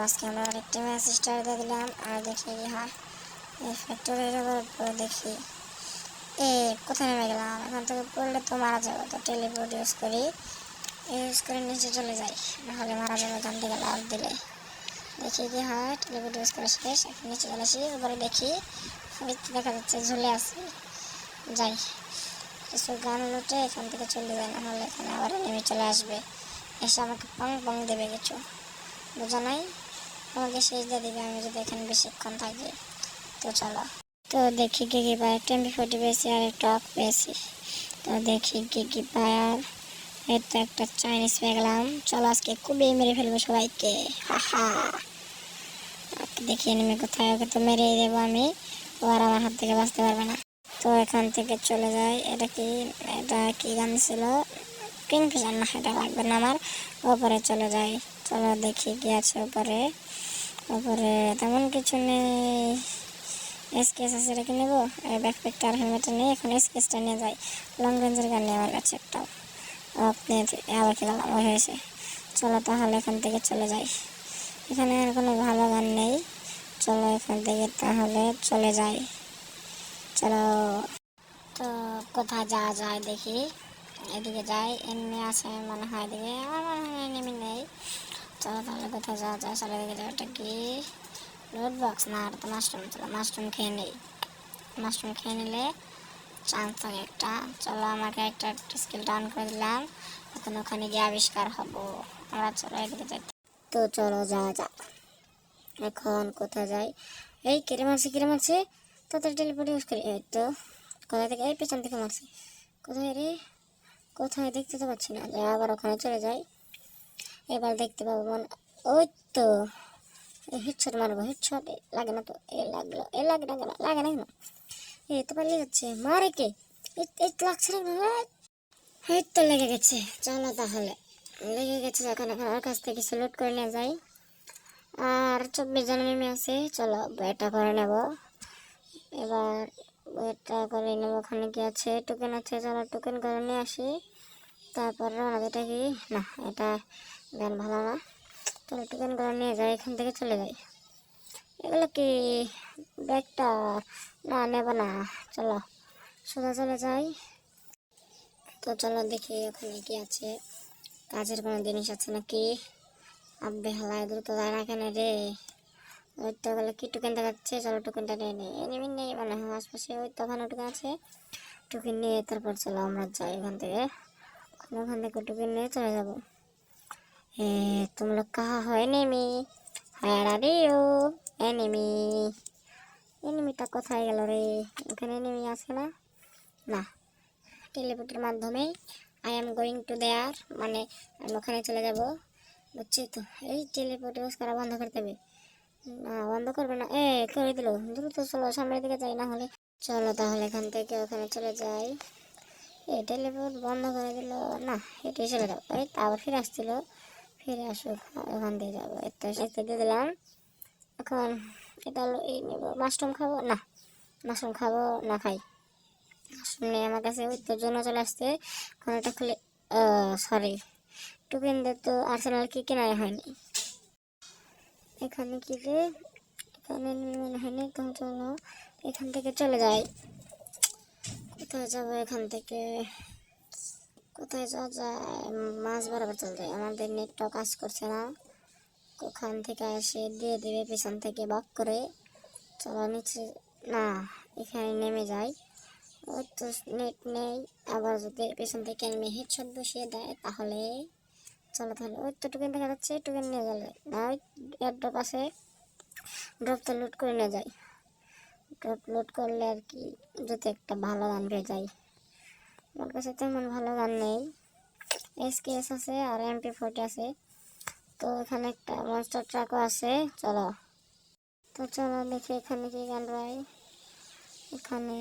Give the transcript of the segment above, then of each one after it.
আজকে আমরা আরেকটি ম্যাচ স্টার্ট দিয়ে দিলাম আর দেখি কি হয়। এই ফ্যাক্টরির উপর দেখি কোথায় নেমে গেলাম। এখান থেকে পড়লে তো মারা যাবে, তো টেলিপোর্ট ইউজ করে নিচে চলে যাই, নাহলে মারা যাবে এখান থেকে লাভ দিলে। দেখি কি হয়। টেলিপোর্ট ইউজ করে শেষ, এখন নিচে চলে আসি। উপরে দেখি দেখা যাচ্ছে ঝুলে আসি। যাই কিছু গান লুটে এখান থেকে চলে যায়, নাহলে এখানে আবার নেমে চলে আসবে, এসে আমাকে পং পং দেবে কিছু, বোঝা নাই? আমাকে শেষ দিয়ে দিবে আমি যদি এখানে বেশিক্ষণ থাকি। তো চলো, তো দেখি কি পাই। MP40 পেয়েছি আর একটা অফ পেয়েছি। তো দেখি কি পাই। আর এই তো একটা চাইনিজ পেয়ে গেলাম। চলো আজকে খুবই মেরে ফেলবো সবাইকে, হাহা। দেখি নেমে কোথায়, ওকে তো মেরেই দেবো আমি, ও আর আমার হাত থেকে বাঁচতে পারবে না। তো এখান থেকে চলে যাই। এটা কি গান ছিল? কিংফিশার না, এটা লাগবে না আমার। ওপরে চলে যাই। চলো দেখি কি আছে উপরে। উপরে তেমন কিছু নেই। স্কেচ আছে, এটা কি নেবো? ব্যাকপ্যাকটা আর হেলমেটটা নেই, এখন স্কেচটা নিয়ে যাই। লং রেঞ্জের গান নিয়ে আমার কাছে একটাও। আপনি আবার খেলাম ওই হয়েছে। চলো তাহলে এখান থেকে চলে যাই। এখানে আর কোনো ভালো গান নেই। চলো এখান থেকে তাহলে চলে যাই। চলো, তো কোথায় যাওয়া যায় দেখি। এদিকে যাই, এমনি আছে মনে হয় এদিকে, আমার মনে হয় এনিমি নেই। চলো তাহলে কোথায় যাওয়া যায়। চলো এদিকে যাই। ওটা কি লুট বক্স? না, আর তো মাশরুম। চলো মাশরুম খেয়ে নেই। মাশরুম খেয়ে নিলে চান্স থাকে একটা। চলো আমাকে একটা স্কিল ডাউন করে দিলাম, এখন ওখানে গিয়ে আবিষ্কার হবো আমরা। চলো এদিকে যাই। তো চলো যাওয়া যাক। এখন কোথায় যাই? এই কেড়ে মারছে। তাদের টেলিপোর্ট ইউজ করি। এই তো কোথায় থেকে, এই পেছন থেকে মারছে। কোথায় রে? কোথায় দেখতে তো পাচ্ছি না। আবার ওখানে চলে যাই, এবার দেখতে পাবো মনে। ওই তো হেডশট মারবো। হেডশট লাগে না তো? লাগলো। লাগে না কেন? লাগে না কেন? তো পালিয়ে যাচ্ছে। মারে কে? লাগছে না। এই তো লেগে গেছে। চলো তাহলে, লেগে গেছে যখন এখন ওর কাছ থেকে সিলেক্ট করে নিয়ে যাই। আর 24 জন নেমে আছে। চলো এটা করে নেব এবার। এটা করে নেব। ওখানে কি আছে? টোকেন আছে। চলো টোকেন করে নিয়ে আসি, তারপর এটা কি না, এটা গান ভালো না। চলো টোকেন করে নিয়ে যাই, এখান থেকে চলে যাই। এগুলো কি ব্যাগটা? না নেব না। চলো সোজা চলে যাই। তো চলো দেখি ওখানে কি আছে, কাজের কোনো জিনিস আছে নাকি। আব্বে হালায় দ্রুত যায় না কেন রে? ওই তো বলে কি টোকেন দেখাচ্ছে। চলো টোকেনটা নিয়ে নিই। এনিমি নেই মানে হয় আশপাশে। ওই তো ওখানে টোকেন আছে, টোকেন নিয়ে তারপর চলো আমরা যাই এখান থেকে। টোকেন নিয়ে চলে যাবো। तुम लोग कहाँ हो enemy? Where are you enemy? এনিমিটা কোথায় গেল রে? ওখানে এনিমি আছে না? না, টেলিপোর্টের মাধ্যমে I am going to their, মানে আমি ওখানে চলে যাব, বুঝছি তো। এই টেলিপোর্ট ইউজ করা বন্ধ করতে হবে। না বন্ধ করবে না, করে দিল। দ্রুত চলো সামনের দিকে যাই, না হলে। চলো তাহলে এখান থেকে ওখানে চলে যাই। টেলিপোর্ট বন্ধ করে দিল। না, এটাই চলে যাবো। আবার ফিরে আসছিল, ফিরে আসুক, ওখান দিয়ে যাবো। এটা দিয়ে দিলাম। এখন এটা হলো এই নেব। মাশরুম খাবো না, মাশরুম খাবো না, খাই মাশরুম নেই আমার কাছে। ওই তো জন্য চলে আসছে। এখন এটা খুলে, সরি, টোকেন দিয়ে তো আর্সেনাল কি কেনাই হয়নি। এখানে কি রে? এখানে মনে হয়নি। তখন চলো এখান থেকে চলে যাই। কোথায় যাবো এখান থেকে? কোথায় যাওয়া যায়? মাছ বরাবর চলে যায়। আমাদের নেটটাও কাজ করছে না, ওখান থেকে এসে দিয়ে দেবে পেছন থেকে বক করে। চলো নিচে, না এখানে নেমে যাই। ওই তো নেট নেই, আবার যদি পেছন থেকে নেমে হেডশট বসিয়ে দেয় তাহলে। চলো তাহলে, ওই তো টোকেন দেখা যাচ্ছে, টোকেন নিয়ে গেলে না। ওই এয়ারড্রপ আছে, ড্রপটা লুট করে নিয়ে যাই। ড্রপ লুট করলে আর কি, যদি একটা ভালো গান পেয়ে যাই। আমার কাছে তেমন ভালো গান নেই। SKS আছে আর MP40 আছে। তো এখানে একটা মনস্টার ট্রাকও আছে। চলো, তো চলো দেখি এখানে কি গান পাই। এখানে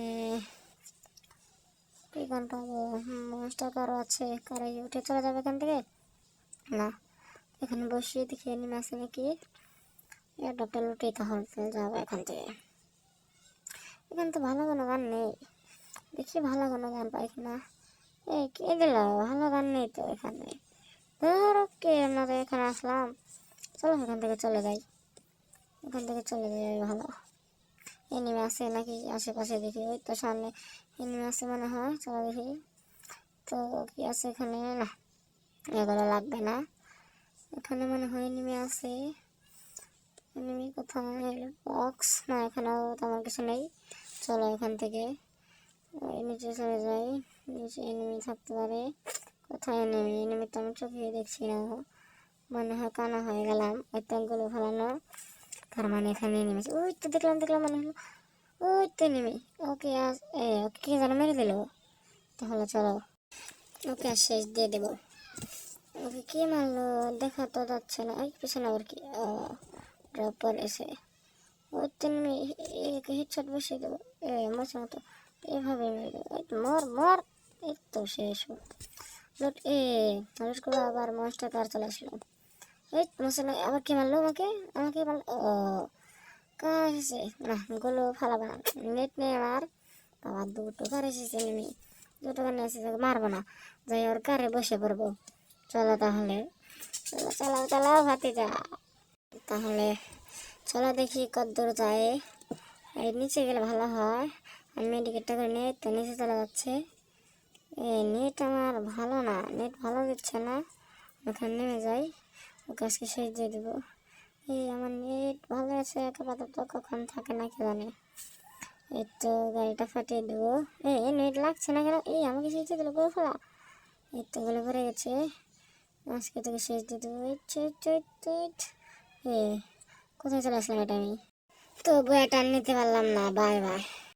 কি গান পাবো? মনস্টার কারও আছে, কারে উঠে চলে যাবে এখান থেকে। না, এখানে বসিয়ে দেখি এনিমি আছে নাকি। এয়ারড্রপটা লুটেই তাহলে যাবো এখান থেকে। এখানে তো ভালো কোনো গান নেই, দেখি ভালো কোনো গান পাই কিনা। কে দিল? ভালো গান নেই তো এখানে। ধরো কে, আমরা এখানে আসলাম। চলো এখান থেকে চলে যাই, এখান থেকে চলে যাই ভালো। এনিমি আছে নাকি আশেপাশে দেখি, ওই তো সামনে এনিমি আছে মনে হয়, চলো দেখি তো কি আছে এখানে। না এগুলো লাগবে না, এখানে মনে হয় এনিমি আছে। এনিমি কোথায়, বক্স না, এখানেও তেমন কিছু নেই। চলো এখান থেকে নিচে চলে যাই, নিচে এনিমি থাকতে পারে। কোথায় এনিমি, এনিমি তো আমি চোখে দেখছি না, মনে হয় কানা হয়ে গেলাম। ওই তো গুলো ফেলানো, তার মানে এখানে এনিমি আছে। ওই তো দেখলাম দেখলাম মনে হলো, ওই তো এনিমি। ওকে ওকে কে যেন মেরে দিল, তাহলে চলো ওকে আর শেষ দিয়ে দেবো। ওকে কে মারলো দেখা তো যাচ্ছে না, ওই পিছনে আবার কি, ও ড্রপ পড়েছে। ওই তো এনিমি, একে হেডশট বসিয়ে দেবো, মশা মতো এভাবে মেরে দেবো। এই তো মর মর, এই তো শেষ। লুট লুট করে আবার মনস্টার কার চলে আসলো। এই মশা আবার কে মারলো আমাকে, আমাকে মারলো। ও কার এসেছে না, গুলো ফালাবো না, নেট নেই আমার। আবার দুটো কার এসেছে এনিমি, দুটো কার নিয়ে এসেছে, মারবো না, যাই ওর কারে বসে পড়বো। চলো তাহলে, চলো চালাও চালাও ভাতিজা। তাহলে চলো দেখি কতদূর যায়, এই নিচে গেলে ভালো হয়। আমি মেডিকেটটা করে নিয়ে তো নিচে চলে যাচ্ছে। নেট আমার ভালো না, নেট ভালো দিচ্ছে না, ওখানে নেমে যাই, ওকে আজকে শেষ দিয়ে দেবো। আমার নেট ভালো আছে আপাতত, কখন থাকে না কে জানে। এই তো গাড়িটা ফাটিয়ে দেবো। নেট লাগছে না কেন, আমাকে শেষ দিয়ে দিল গো ফেলা। এই তো গুলো ভরে গেছে, আজকে তোকে শেষ দিয়ে দেবো। কোথায় চলে আসলাম এটা আমি, তো বইটা নিতে পারলাম না, বাই বাই।